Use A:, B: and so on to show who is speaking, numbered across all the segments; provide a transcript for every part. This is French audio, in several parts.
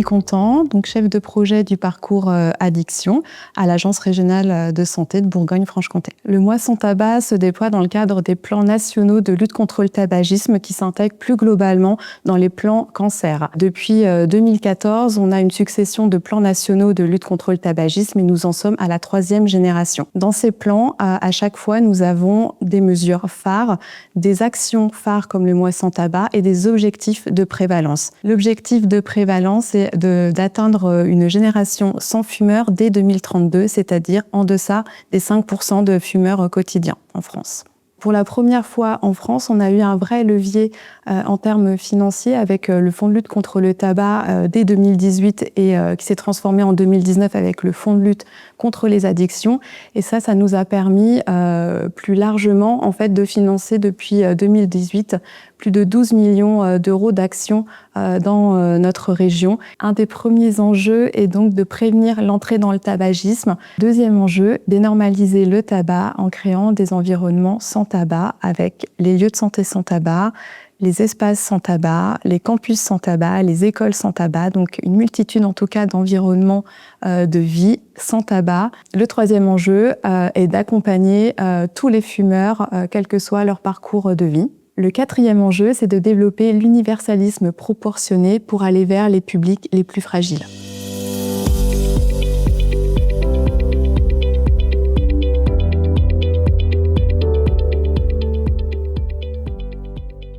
A: Julie Contant, donc chef de projet du parcours addiction à l'Agence régionale de santé de Bourgogne-Franche-Comté. Le mois sans tabac se déploie dans le cadre des plans nationaux de lutte contre le tabagisme qui s'intègrent plus globalement dans les plans cancer. Depuis 2014, on a une succession de plans nationaux de lutte contre le tabagisme et nous en sommes à la 3e génération. Dans ces plans, à chaque fois, nous avons des mesures phares, des actions phares comme le mois sans tabac et des objectifs de prévalence. L'objectif de prévalence est d'atteindre une génération sans fumeurs dès 2032, c'est-à-dire en deçà des 5% de fumeurs quotidiens en France. Pour la première fois en France, on a eu un vrai levier en termes financiers avec le Fonds de lutte contre le tabac dès 2018 et qui s'est transformé en 2019 avec le Fonds de lutte contre les addictions. Et ça nous a permis plus largement en fait, de financer depuis 2018 plus de 12 millions d'euros d'actions dans notre région. Un des premiers enjeux est donc de prévenir l'entrée dans le tabagisme. Deuxième enjeu, dénormaliser le tabac en créant des environnements sans tabac avec les lieux de santé sans tabac, les espaces sans tabac, les campus sans tabac, les écoles sans tabac, donc une multitude en tout cas d'environnements de vie sans tabac. Le troisième enjeu est d'accompagner tous les fumeurs, quel que soit leur parcours de vie. Le quatrième enjeu, c'est de développer l'universalisme proportionné pour aller vers les publics les plus fragiles.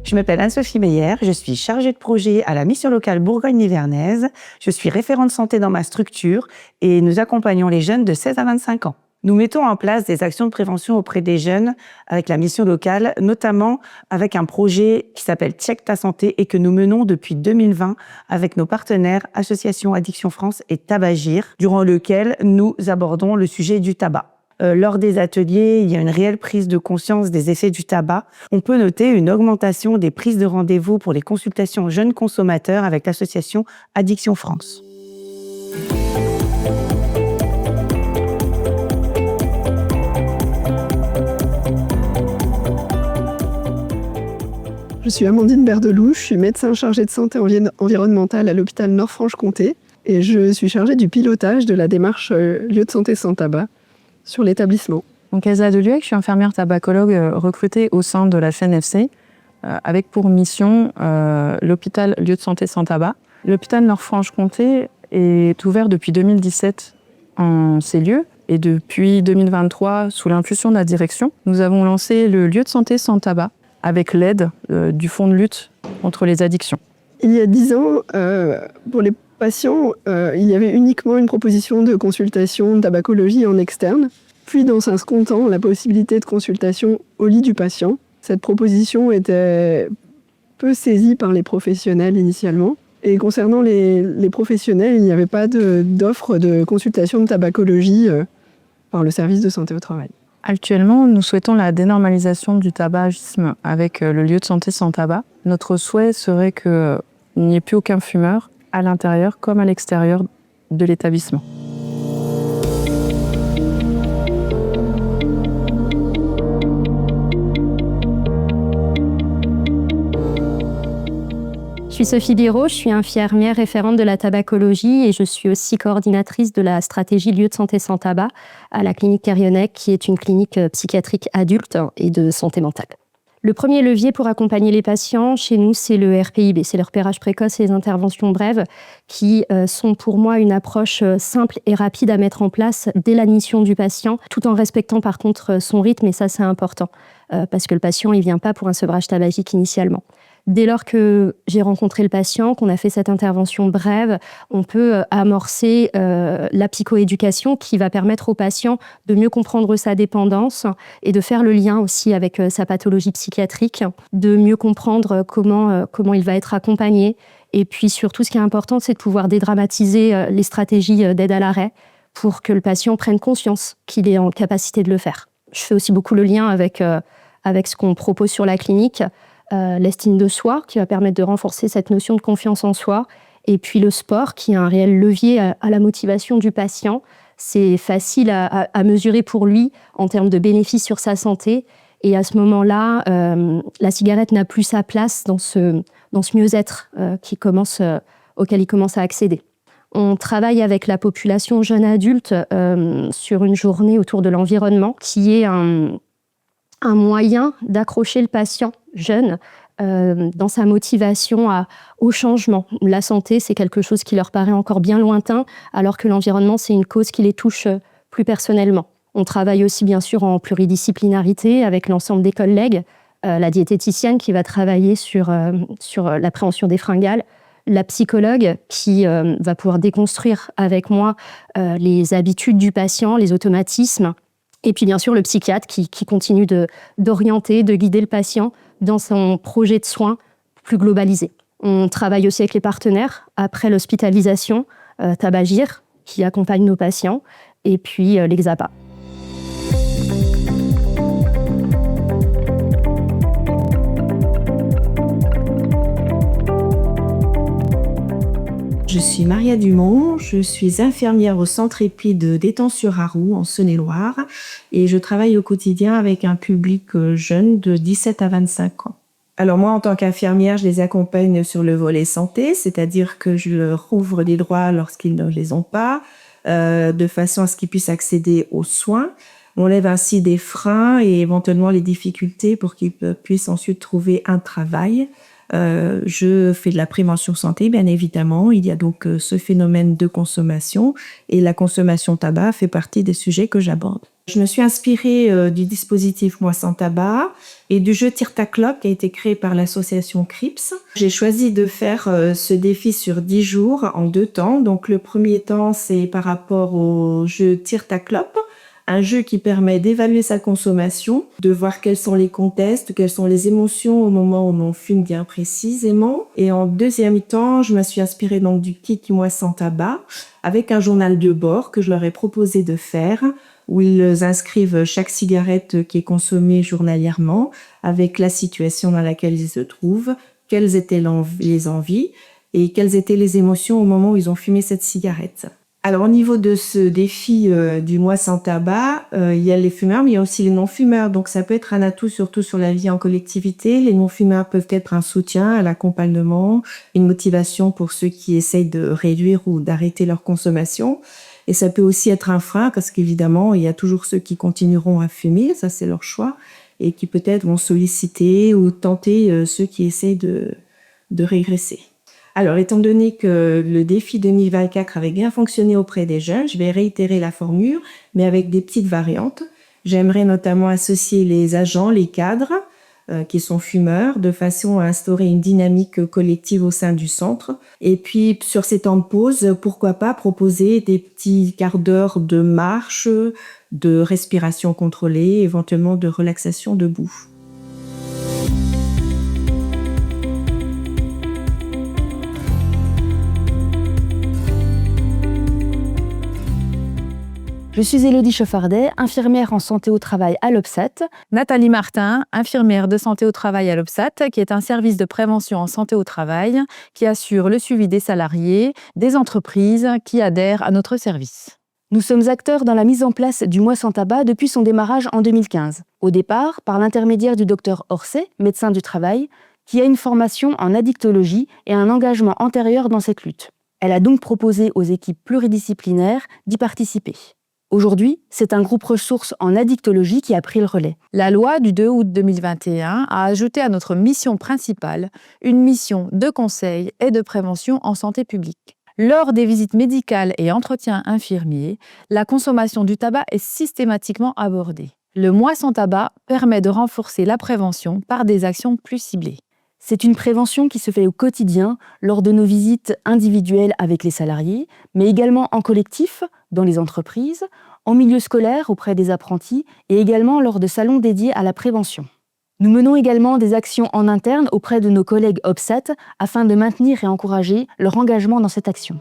B: Je m'appelle Anne-Sophie Meyer, je suis chargée de projet à la mission locale Bourgogne-Nivernaise. Je suis référente santé dans ma structure et nous accompagnons les jeunes de 16 à 25 ans. Nous mettons en place des actions de prévention auprès des jeunes avec la mission locale, notamment avec un projet qui s'appelle Check ta santé et que nous menons depuis 2020 avec nos partenaires Association Addiction France et Tabagir, durant lequel nous abordons le sujet du tabac. Lors des ateliers, il y a une réelle prise de conscience des effets du tabac. On peut noter une augmentation des prises de rendez-vous pour les consultations jeunes consommateurs avec l'association Addiction France.
C: Je suis Amandine Berdelouche, je suis médecin chargée de santé environnementale à l'hôpital Nord-Franche-Comté et je suis chargée du pilotage de la démarche lieu de santé sans tabac sur l'établissement.
A: Donc Elsa Deluec, je suis infirmière tabacologue recrutée au sein de la FNFC avec pour mission l'hôpital lieu de santé sans tabac. L'hôpital Nord-Franche-Comté est ouvert depuis 2017 en ces lieux et depuis 2023, sous l'impulsion de la direction, nous avons lancé le lieu de santé sans tabac avec l'aide du Fonds de lutte contre les addictions.
C: Il y a 10 ans, pour les patients, il y avait uniquement une proposition de consultation de tabacologie en externe, puis dans un second temps, la possibilité de consultation au lit du patient. Cette proposition était peu saisie par les professionnels initialement. Et concernant les professionnels, il n'y avait pas d'offre de consultation de tabacologie par le service de santé au travail.
A: Actuellement, nous souhaitons la dénormalisation du tabagisme avec le lieu de santé sans tabac. Notre souhait serait qu'il n'y ait plus aucun fumeur à l'intérieur comme à l'extérieur de l'établissement.
D: Je suis Sophie Biraud, je suis infirmière référente de la tabacologie et je suis aussi coordinatrice de la stratégie lieu de santé sans tabac à la clinique Carionec, qui est une clinique psychiatrique adulte et de santé mentale. Le premier levier pour accompagner les patients chez nous, c'est le RPIB, c'est le repérage précoce et les interventions brèves qui sont pour moi une approche simple et rapide à mettre en place dès l'admission du patient, tout en respectant par contre son rythme, et ça c'est important parce que le patient il vient pas pour un sevrage tabagique initialement. Dès lors que j'ai rencontré le patient, qu'on a fait cette intervention brève, on peut amorcer la psychoéducation qui va permettre au patient de mieux comprendre sa dépendance et de faire le lien aussi avec sa pathologie psychiatrique, de mieux comprendre comment il va être accompagné. Et puis surtout, ce qui est important, c'est de pouvoir dédramatiser les stratégies d'aide à l'arrêt pour que le patient prenne conscience qu'il est en capacité de le faire. Je fais aussi beaucoup le lien avec ce qu'on propose sur la clinique, l'estime de soi, qui va permettre de renforcer cette notion de confiance en soi, et puis le sport, qui est un réel levier à la motivation du patient. C'est facile à mesurer pour lui en termes de bénéfices sur sa santé, et à ce moment-là, la cigarette n'a plus sa place dans ce mieux-être auquel il commence à accéder. On travaille avec la population jeune adulte sur une journée autour de l'environnement, qui est un moyen d'accrocher le patient jeune dans sa motivation au changement. La santé, c'est quelque chose qui leur paraît encore bien lointain, alors que l'environnement, c'est une cause qui les touche plus personnellement. On travaille aussi, bien sûr, en pluridisciplinarité avec l'ensemble des collègues. La diététicienne qui va travailler sur la prévention des fringales, la psychologue qui va pouvoir déconstruire avec moi les habitudes du patient, les automatismes, et puis bien sûr le psychiatre qui continue d'orienter, de guider le patient dans son projet de soins plus globalisé. On travaille aussi avec les partenaires après l'hospitalisation, Tabagir qui accompagne nos patients, et puis l'Exapa.
E: Je suis Maria Dumont, je suis infirmière au centre EPID d'Étang-sur-Arroux en Saône-et-Loire et je travaille au quotidien avec un public jeune de 17 à 25 ans. Alors moi, en tant qu'infirmière, je les accompagne sur le volet santé, c'est-à-dire que je leur ouvre des droits lorsqu'ils ne les ont pas, de façon à ce qu'ils puissent accéder aux soins. On lève ainsi des freins et éventuellement les difficultés pour qu'ils puissent ensuite trouver un travail. Je fais de la prévention santé, bien évidemment. Il y a donc ce phénomène de consommation et la consommation tabac fait partie des sujets que j'aborde. Je me suis inspirée du dispositif Moi sans tabac et du jeu Tire-ta-clope qui a été créé par l'association CRIPS. J'ai choisi de faire ce défi sur 10 jours en 2 temps. Donc le premier temps, c'est par rapport au jeu Tire-ta-clope. Un jeu qui permet d'évaluer sa consommation, de voir quels sont les contextes, quelles sont les émotions au moment où l'on fume bien précisément. Et en deuxième temps, je me suis inspirée donc du kit Moi sans tabac avec un journal de bord que je leur ai proposé de faire où ils inscrivent chaque cigarette qui est consommée journalièrement avec la situation dans laquelle ils se trouvent, quelles étaient les envies et quelles étaient les émotions au moment où ils ont fumé cette cigarette. Alors, au niveau de ce défi du Moi sans tabac, il y a les fumeurs, mais il y a aussi les non-fumeurs. Donc, ça peut être un atout, surtout sur la vie en collectivité. Les non-fumeurs peuvent être un soutien, un accompagnement, une motivation pour ceux qui essayent de réduire ou d'arrêter leur consommation. Et ça peut aussi être un frein, parce qu'évidemment, il y a toujours ceux qui continueront à fumer, ça c'est leur choix, et qui peut-être vont solliciter ou tenter ceux qui essayent de régresser. Alors, étant donné que le défi 2024 avait bien fonctionné auprès des jeunes, je vais réitérer la formule, mais avec des petites variantes. J'aimerais notamment associer les agents, les cadres, qui sont fumeurs, de façon à instaurer une dynamique collective au sein du centre. Et puis, sur ces temps de pause, pourquoi pas proposer des petits quarts d'heure de marche, de respiration contrôlée, éventuellement de relaxation debout.
F: Je suis Élodie Chauffardet, infirmière en santé au travail à l'OPSAT.
A: Nathalie Martin, infirmière de santé au travail à l'OPSAT, qui est un service de prévention en santé au travail qui assure le suivi des salariés, des entreprises qui adhèrent à notre service.
F: Nous sommes acteurs dans la mise en place du Moi sans tabac depuis son démarrage en 2015. Au départ, par l'intermédiaire du docteur Orsay, médecin du travail, qui a une formation en addictologie et un engagement antérieur dans cette lutte. Elle a donc proposé aux équipes pluridisciplinaires d'y participer. Aujourd'hui, c'est un groupe ressources en addictologie qui a pris le relais.
A: La loi du 2 août 2021 a ajouté à notre mission principale une mission de conseil et de prévention en santé publique. Lors des visites médicales et entretiens infirmiers, la consommation du tabac est systématiquement abordée. Le Moi sans tabac permet de renforcer la prévention par des actions plus ciblées.
F: C'est une prévention qui se fait au quotidien lors de nos visites individuelles avec les salariés, mais également en collectif, dans les entreprises, en milieu scolaire auprès des apprentis et également lors de salons dédiés à la prévention. Nous menons également des actions en interne auprès de nos collègues OPSAT afin de maintenir et encourager leur engagement dans cette action.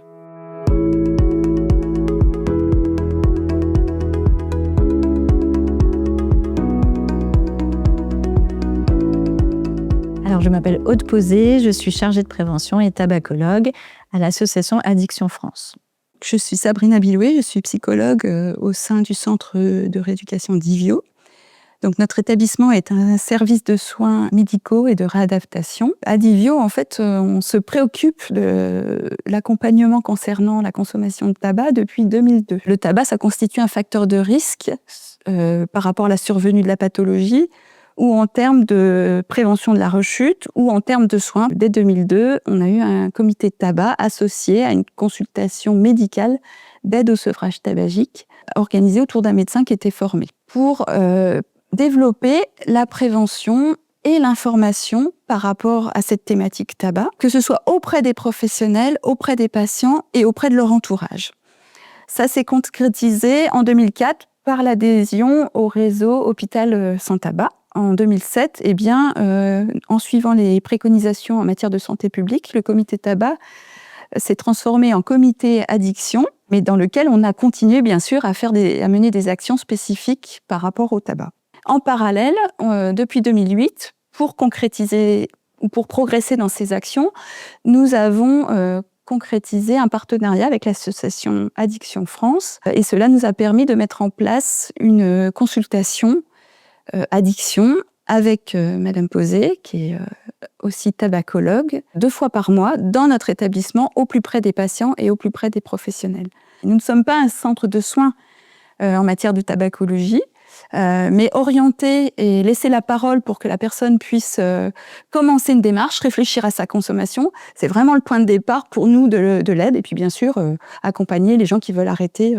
G: Alors, je m'appelle Aude Posé, je suis chargée de prévention et tabacologue à l'association Addiction France.
H: Je suis Sabrina Biloué, je suis psychologue au sein du centre de rééducation d'Ivio.
A: Donc notre établissement est un service de soins médicaux et de réadaptation. À Divio, en fait, on se préoccupe de l'accompagnement concernant la consommation de tabac depuis 2002. Le tabac, ça constitue un facteur de risque par rapport à la survenue de la pathologie, ou en termes de prévention de la rechute, ou en termes de soins. Dès 2002, on a eu un comité de tabac associé à une consultation médicale d'aide au sevrage tabagique, organisée autour d'un médecin qui était formé, pour développer la prévention et l'information par rapport à cette thématique tabac, que ce soit auprès des professionnels, auprès des patients et auprès de leur entourage. Ça s'est concrétisé en 2004 par l'adhésion au réseau Hôpital Sans Tabac. En 2007, en suivant les préconisations en matière de santé publique, le comité tabac s'est transformé en comité addiction, mais dans lequel on a continué bien sûr à mener des actions spécifiques par rapport au tabac. En parallèle, depuis 2008, pour concrétiser ou pour progresser dans ces actions, nous avons concrétisé un partenariat avec l'association Addiction France, et cela nous a permis de mettre en place une consultation addiction avec Madame Posé, qui est aussi tabacologue, 2 fois par mois dans notre établissement, au plus près des patients et au plus près des professionnels. Nous ne sommes pas un centre de soins en matière de tabacologie, mais orienter et laisser la parole pour que la personne puisse commencer une démarche, réfléchir à sa consommation, c'est vraiment le point de départ pour nous de l'aide, et puis bien sûr accompagner les gens qui veulent arrêter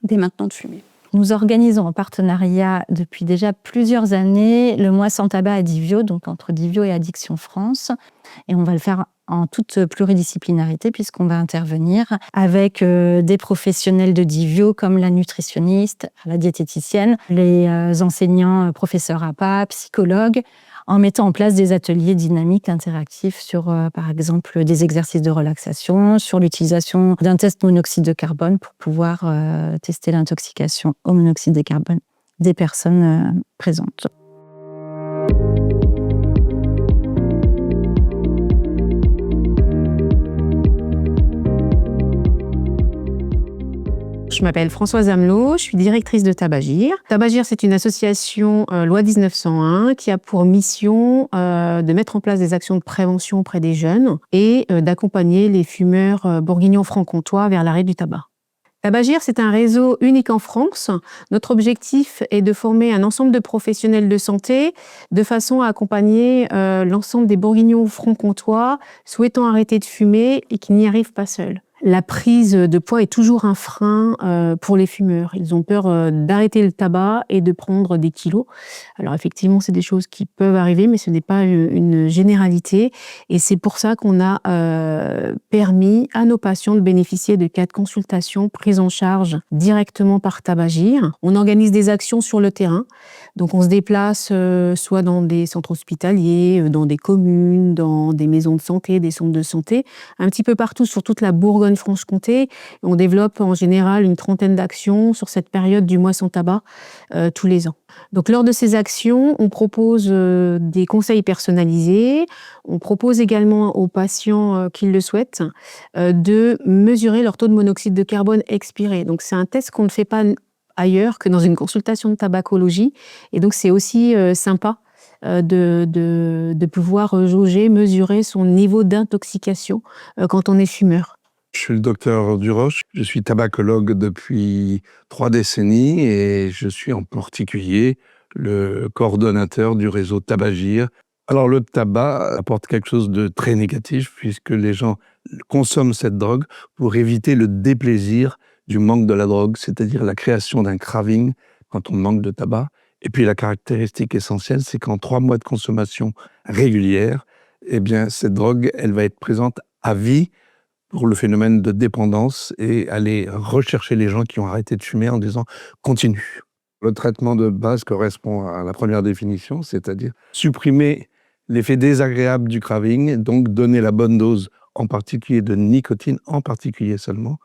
A: dès maintenant de fumer.
G: Nous organisons en partenariat depuis déjà plusieurs années le mois sans tabac à Divio, donc entre Divio et Addiction France. Et on va le faire en toute pluridisciplinarité puisqu'on va intervenir avec des professionnels de Divio comme la nutritionniste, la diététicienne, les enseignants, professeurs APA, psychologues, en mettant en place des ateliers dynamiques interactifs sur, par exemple, des exercices de relaxation, sur l'utilisation d'un test monoxyde de carbone pour pouvoir tester l'intoxication au monoxyde de carbone des personnes présentes.
H: Je m'appelle Françoise Amelot, je suis directrice de Tabagir. Tabagir, c'est une association loi 1901 qui a pour mission de mettre en place des actions de prévention auprès des jeunes et d'accompagner les fumeurs bourguignons-franc-comtois vers l'arrêt du tabac. Tabagir, c'est un réseau unique en France. Notre objectif est de former un ensemble de professionnels de santé de façon à accompagner l'ensemble des bourguignons franc-comtois souhaitant arrêter de fumer et qui n'y arrivent pas seuls. La prise de poids est toujours un frein pour les fumeurs. Ils ont peur d'arrêter le tabac et de prendre des kilos. Alors effectivement, c'est des choses qui peuvent arriver, mais ce n'est pas une généralité. Et c'est pour ça qu'on a permis à nos patients de bénéficier de 4 consultations prises en charge directement par Tabagir. On organise des actions sur le terrain. Donc on se déplace soit dans des centres hospitaliers, dans des communes, dans des maisons de santé, des centres de santé, un petit peu partout sur toute la Bourgogne-Franche-Comté. On développe en général une 30aine d'actions sur cette période du mois sans tabac tous les ans. Donc lors de ces actions, on propose des conseils personnalisés. On propose également aux patients qui le souhaitent de mesurer leur taux de monoxyde de carbone expiré. Donc c'est un test qu'on ne fait pas ailleurs que dans une consultation de tabacologie. Et donc c'est aussi sympa de pouvoir jauger, mesurer son niveau d'intoxication quand on est fumeur.
I: Je suis le docteur Duroche, je suis tabacologue depuis 3 décennies et je suis en particulier le coordonnateur du réseau Tabagir. Alors le tabac apporte quelque chose de très négatif puisque les gens consomment cette drogue pour éviter le déplaisir du manque de la drogue, c'est-à-dire la création d'un craving quand on manque de tabac. Et puis la caractéristique essentielle, c'est qu'en 3 mois de consommation régulière, eh bien cette drogue, elle va être présente à vie pour le phénomène de dépendance et aller rechercher les gens qui ont arrêté de fumer en disant « continue ». Le traitement de base correspond à la première définition, c'est-à-dire supprimer l'effet désagréable du craving, donc donner la bonne dose, en particulier de nicotine, en particulier seulement,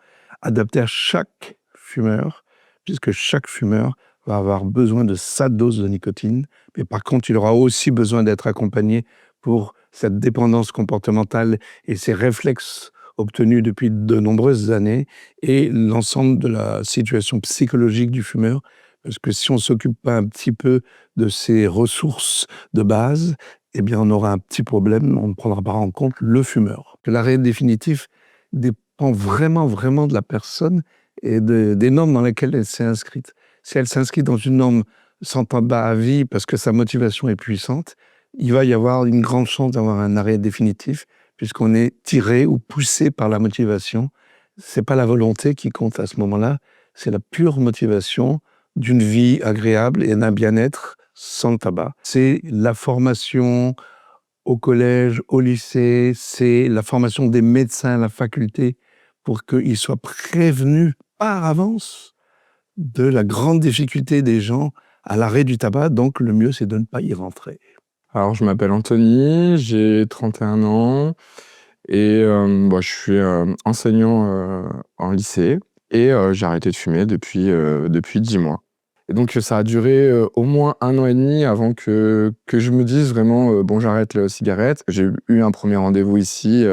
I: adapté à chaque fumeur, puisque chaque fumeur va avoir besoin de sa dose de nicotine, mais par contre, il aura aussi besoin d'être accompagné pour cette dépendance comportementale et ces réflexes obtenus depuis de nombreuses années et l'ensemble de la situation psychologique du fumeur, Parce que si on ne s'occupe pas un petit peu de ces ressources de base, eh bien, on aura un petit problème, on ne prendra pas en compte le fumeur. L'arrêt définitif dépend vraiment, vraiment de la personne et des normes dans lesquelles elle s'est inscrite. Si elle s'inscrit dans une norme sans tabac à vie parce que sa motivation est puissante, il va y avoir une grande chance d'avoir un arrêt définitif puisqu'on est tiré ou poussé par la motivation. C'est pas la volonté qui compte à ce moment-là, c'est la pure motivation d'une vie agréable et d'un bien-être sans le tabac. C'est la formation au collège, au lycée, c'est la formation des médecins à la faculté pour qu'ils soient prévenus par avance de la grande difficulté des gens à l'arrêt du tabac. Donc le mieux, c'est de ne pas y rentrer.
J: Alors, je m'appelle Anthony, j'ai 31 ans et je suis enseignant en lycée et j'ai arrêté de fumer depuis 10 mois. Et donc, ça a duré au moins 1 an et demi avant que je me dise vraiment bon, j'arrête la cigarette. J'ai eu un premier rendez-vous ici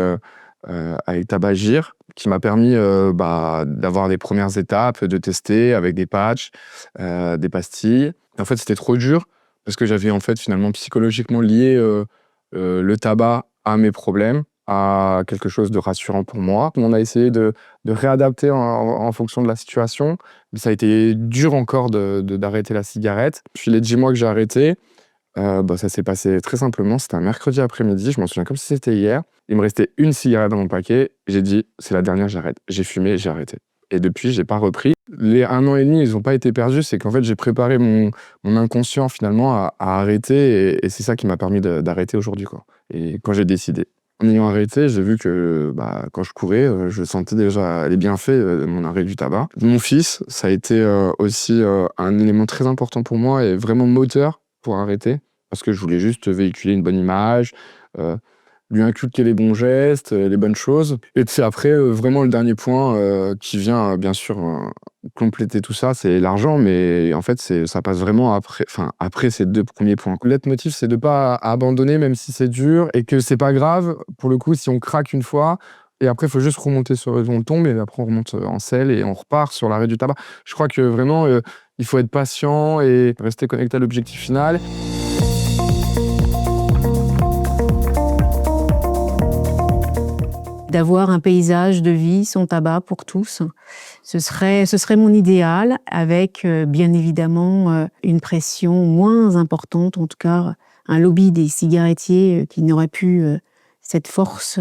J: avec Tabagir qui m'a permis d'avoir les premières étapes, de tester avec des patchs, des pastilles. Et en fait, c'était trop dur parce que j'avais en fait finalement psychologiquement lié le tabac à mes problèmes, à quelque chose de rassurant pour moi. On a essayé de réadapter en fonction de la situation, mais ça a été dur encore d'arrêter la cigarette. Puis les 10 mois que j'ai arrêté, ça s'est passé très simplement. C'était un mercredi après-midi, je m'en souviens comme si c'était hier. Il me restait une cigarette dans mon paquet. J'ai dit, c'est la dernière, j'arrête. J'ai fumé, j'ai arrêté. Et depuis, j'ai pas repris. Les 1 an et demi, ils n'ont pas été perdus. C'est qu'en fait, j'ai préparé mon inconscient finalement à arrêter. Et c'est ça qui m'a permis d'arrêter aujourd'hui, quoi. Et quand j'ai décidé. En ayant arrêté, j'ai vu que quand je courais, je sentais déjà les bienfaits de mon arrêt du tabac. Mon fils, ça a été aussi un élément très important pour moi et vraiment moteur pour arrêter. Parce que je voulais juste véhiculer une bonne image, lui inculquer les bons gestes, les bonnes choses. Et c'est après, vraiment le dernier point qui vient, bien sûr, compléter tout ça, c'est l'argent. Mais en fait, ça passe vraiment après ces 2 premiers points. Le leitmotiv, c'est de ne pas abandonner, même si c'est dur, et que c'est pas grave, pour le coup, si on craque une fois. Et après, il faut juste remonter on tombe, et après, on remonte en selle et on repart sur l'arrêt du tabac. Je crois que vraiment, il faut être patient et rester connecté à l'objectif final.
H: D'avoir un paysage de vie sans tabac pour tous. Ce serait mon idéal, avec bien évidemment une pression moins importante, en tout cas un lobby des cigarettiers qui n'aurait plus cette force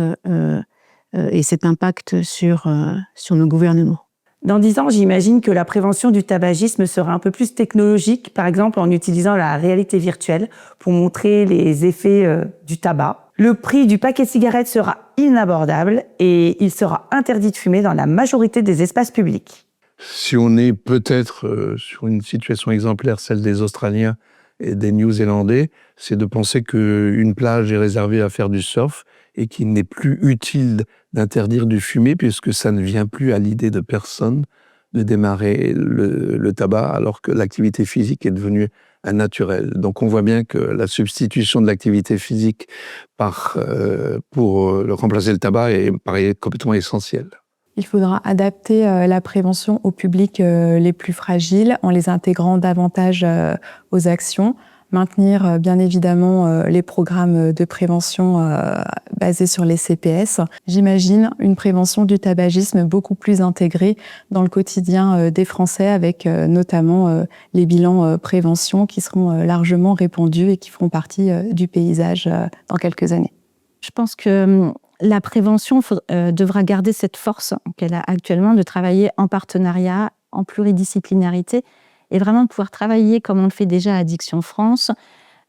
H: et cet impact sur nos gouvernements.
B: Dans 10 ans, j'imagine que la prévention du tabagisme sera un peu plus technologique, par exemple en utilisant la réalité virtuelle pour montrer les effets du tabac. Le prix du paquet de cigarettes sera inabordable et il sera interdit de fumer dans la majorité des espaces publics.
I: Si on est peut-être sur une situation exemplaire, celle des Australiens et des Néo-Zélandais, c'est de penser qu'une plage est réservée à faire du surf et qu'il n'est plus utile d'interdire du fumer puisque ça ne vient plus à l'idée de personne de démarrer le tabac alors que l'activité physique est devenue un naturel. Donc on voit bien que la substitution de l'activité physique pour remplacer le tabac paraît complètement essentielle.
A: Il faudra adapter la prévention aux publics les plus fragiles en les intégrant davantage aux actions. Maintenir bien évidemment les programmes de prévention basés sur les CPS. J'imagine une prévention du tabagisme beaucoup plus intégrée dans le quotidien des Français avec notamment les bilans prévention qui seront largement répandus et qui feront partie du paysage dans quelques années.
G: Je pense que la prévention devra garder cette force qu'elle a actuellement de travailler en partenariat, en pluridisciplinarité, et vraiment pouvoir travailler, comme on le fait déjà à Addiction France,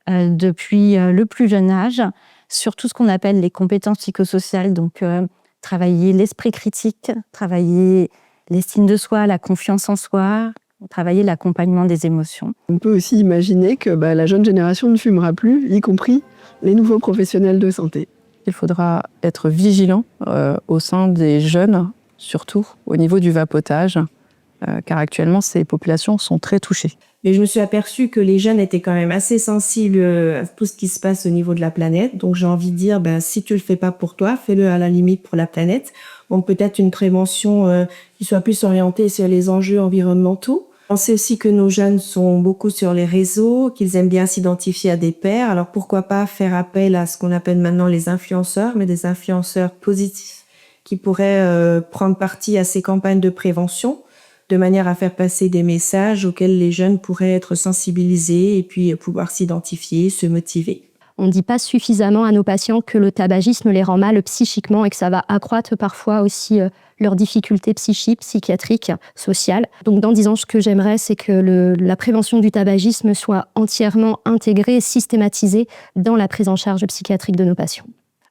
G: depuis le plus jeune âge, sur tout ce qu'on appelle les compétences psychosociales. Donc, travailler l'esprit critique, travailler l'estime de soi, la confiance en soi, travailler l'accompagnement des émotions.
C: On peut aussi imaginer que la jeune génération ne fumera plus, y compris les nouveaux professionnels de santé.
K: Il faudra être vigilant au sein des jeunes, surtout au niveau du vapotage, car actuellement, ces populations sont très touchées.
E: Mais je me suis aperçue que les jeunes étaient quand même assez sensibles à tout ce qui se passe au niveau de la planète. Donc j'ai envie de dire, si tu le fais pas pour toi, fais-le à la limite pour la planète. Donc peut-être une prévention qui soit plus orientée sur les enjeux environnementaux. On sait aussi que nos jeunes sont beaucoup sur les réseaux, qu'ils aiment bien s'identifier à des pairs. Alors pourquoi pas faire appel à ce qu'on appelle maintenant les influenceurs, mais des influenceurs positifs qui pourraient prendre partie à ces campagnes de prévention, de manière à faire passer des messages auxquels les jeunes pourraient être sensibilisés et puis pouvoir s'identifier, se motiver.
D: On ne dit pas suffisamment à nos patients que le tabagisme les rend mal psychiquement et que ça va accroître parfois aussi leurs difficultés psychiques, psychiatriques, sociales. Donc dans 10 ans, ce que j'aimerais, c'est que la prévention du tabagisme soit entièrement intégrée et systématisée dans la prise en charge psychiatrique de nos patients.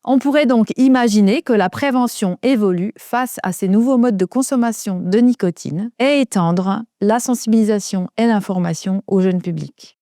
L: On pourrait donc imaginer que la prévention évolue face à ces nouveaux modes de consommation de nicotine et étendre la sensibilisation et l'information au jeune public.